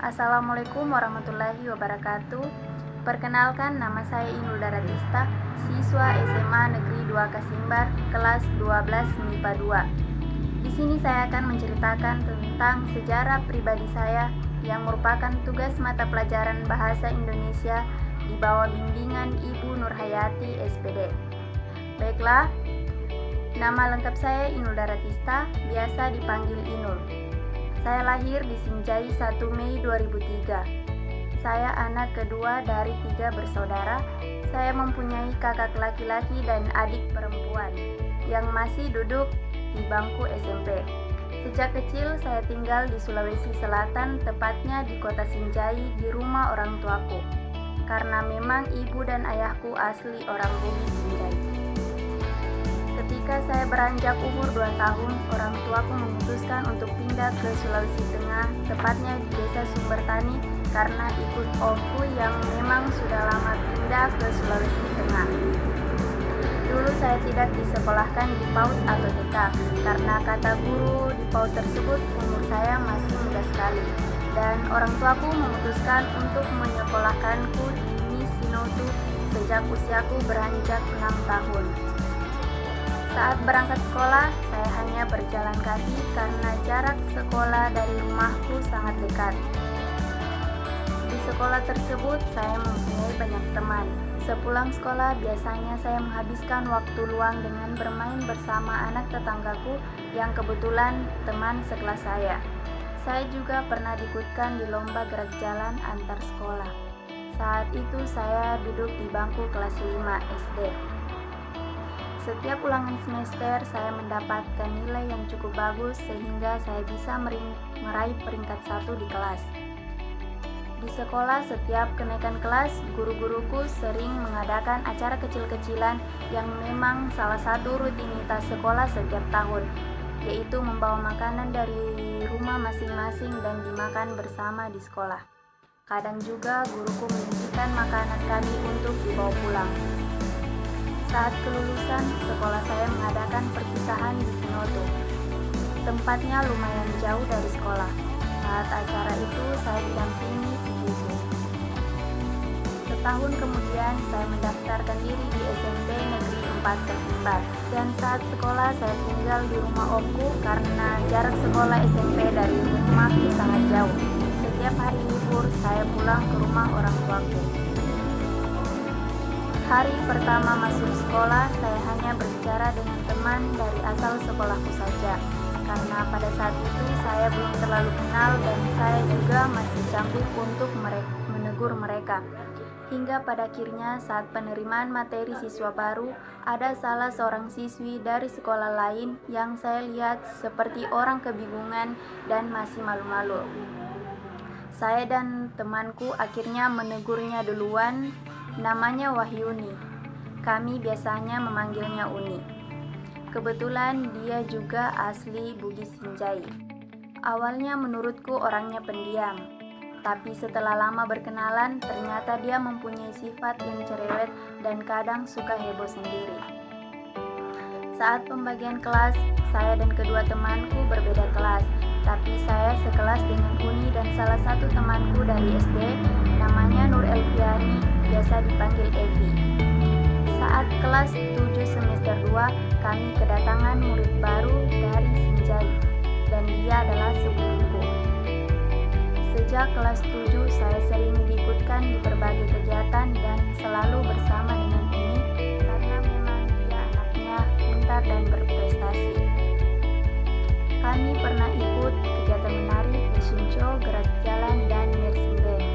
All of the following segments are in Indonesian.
Assalamualaikum warahmatullahi wabarakatuh. Perkenalkan, nama saya Inul Daratista, siswa SMA Negeri 2 Kasimbar, kelas 12 MIPA 2. Di sini saya akan menceritakan tentang sejarah pribadi saya yang merupakan tugas mata pelajaran Bahasa Indonesia di bawah bimbingan Ibu Nurhayati, SPD. Baiklah, nama lengkap saya Inul Daratista, biasa dipanggil Inul. Saya lahir di Sinjai 1 Mei 2003. Saya anak kedua dari 3 bersaudara. Saya mempunyai kakak laki-laki dan adik perempuan yang masih duduk di bangku SMP. Sejak kecil saya tinggal di Sulawesi Selatan, tepatnya di kota Sinjai di rumah orang tuaku. Karena memang ibu dan ayahku asli orang Bugis Sinjai. Ketika saya beranjak umur 2 tahun, orang tuaku memutuskan untuk pindah ke Sulawesi Tengah, tepatnya di desa Sumbertani, karena ikut omku yang memang sudah lama pindah ke Sulawesi Tengah. Dulu saya tidak disekolahkan di PAUD atau TK, karena kata guru di PAUD tersebut umur saya masih muda sekali, dan orang tuaku memutuskan untuk menyekolahkanku di Sinotu sejak usiaku beranjak 6 tahun. Saat berangkat sekolah, saya hanya berjalan kaki karena jarak sekolah dari rumahku sangat dekat. Di sekolah tersebut, saya mempunyai banyak teman. Sepulang sekolah, biasanya saya menghabiskan waktu luang dengan bermain bersama anak tetanggaku yang kebetulan teman sekelas saya. Saya juga pernah diikutkan di lomba gerak jalan antar sekolah. Saat itu saya duduk di bangku kelas 5 SD. Setiap ulangan semester, saya mendapatkan nilai yang cukup bagus sehingga saya bisa meraih peringkat 1 di kelas. Di sekolah, setiap kenaikan kelas, guru-guruku sering mengadakan acara kecil-kecilan yang memang salah satu rutinitas sekolah setiap tahun, yaitu membawa makanan dari rumah masing-masing dan dimakan bersama di sekolah. Kadang juga guruku menyisihkan makanan kami untuk dibawa pulang. Saat kelulusan, sekolah saya mengadakan perpisahan di Sinoto. Tempatnya lumayan jauh dari sekolah. Saat acara itu, saya didampingi ibuku. Setahun kemudian, saya mendaftarkan diri di SMP Negeri 4 Kasimbar. Dan saat sekolah, saya tinggal di rumah omku karena jarak sekolah SMP dari rumahku sangat jauh. Setiap hari libur, saya pulang ke rumah orang tuaku. Hari pertama masuk sekolah, saya hanya berbicara dengan teman dari asal sekolahku saja. Karena pada saat itu saya belum terlalu kenal dan saya juga masih canggung untuk menegur mereka. Hingga pada akhirnya saat penerimaan materi siswa baru, ada salah seorang siswi dari sekolah lain yang saya lihat seperti orang kebingungan dan masih malu-malu. Saya dan temanku akhirnya menegurnya duluan. Namanya Wahyuni. Kami biasanya memanggilnya Uni. Kebetulan dia juga asli Bugis Sinjai. Awalnya menurutku orangnya pendiam, tapi setelah lama berkenalan, ternyata dia mempunyai sifat yang cerewet dan kadang suka heboh sendiri. Saat pembagian kelas, saya dan kedua temanku berbeda kelas, tapi saya sekelas dengan Uni dan salah satu temanku dari SD, namanya Nur Elviani, biasa dipanggil Evi. Saat kelas 7 semester 2, kami kedatangan murid baru dari Sinjai, dan dia adalah sepupuku. Sejak kelas 7, saya sering diikutkan di berbagai kegiatan dan selalu bersama dengan Uni, karena memang dia anaknya pintar dan berprestasi. Kami pernah ikut kegiatan menari, fashion show, gerak jalan, dan marching band.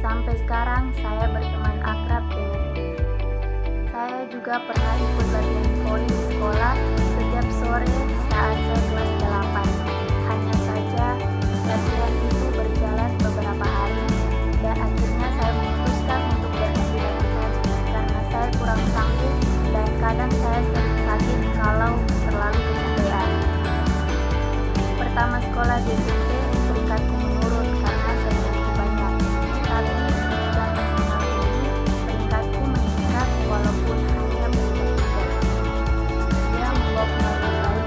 Sampai sekarang saya berteman akrab dengan Uni. Saya juga pernah ikut latihan voli di sekolah setiap sore saat saya kelas 8. Hanya saja latihan itu berjalan beberapa hari dan akhirnya saya memutuskan untuk berhenti latihan karena saya kurang sanggup dan kadang saya sering sakit kalau terlalu kecapean. Pertama sekolah di SMP, peringkatku menurun karena saya nyanyi banyak. Tapi sejak mengenal ini, peringkatku meningkat walaupun hanya peringkat 3. Dia membawa pengaruh baik.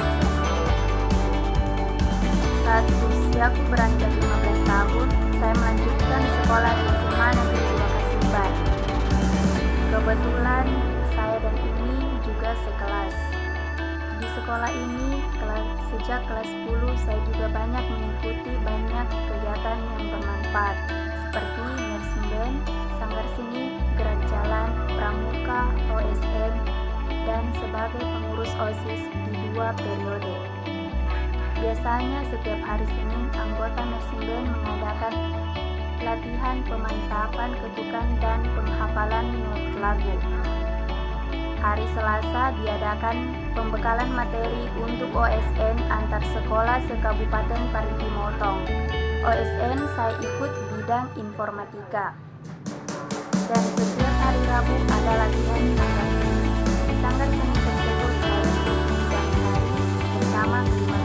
sekolah ini sejak kelas 10 saya juga banyak mengikuti banyak kegiatan yang bermanfaat seperti nursing band, sanggar seni, gerak jalan, pramuka, OSN, dan sebagai pengurus OSIS di 2 periode. Biasanya setiap hari Senin anggota nursing band mengadakan latihan pemantapan ketukan dan penghafalan not lagu. Hari Selasa diadakan pembekalan materi untuk OSN antar sekolah se-Kabupaten Parigi Motong. OSN saya ikut bidang informatika. Dan setiap hari Rabu ada latihan sanggar seni. Di sanggar seni tersebut saya ikut bidang menari bersama kelima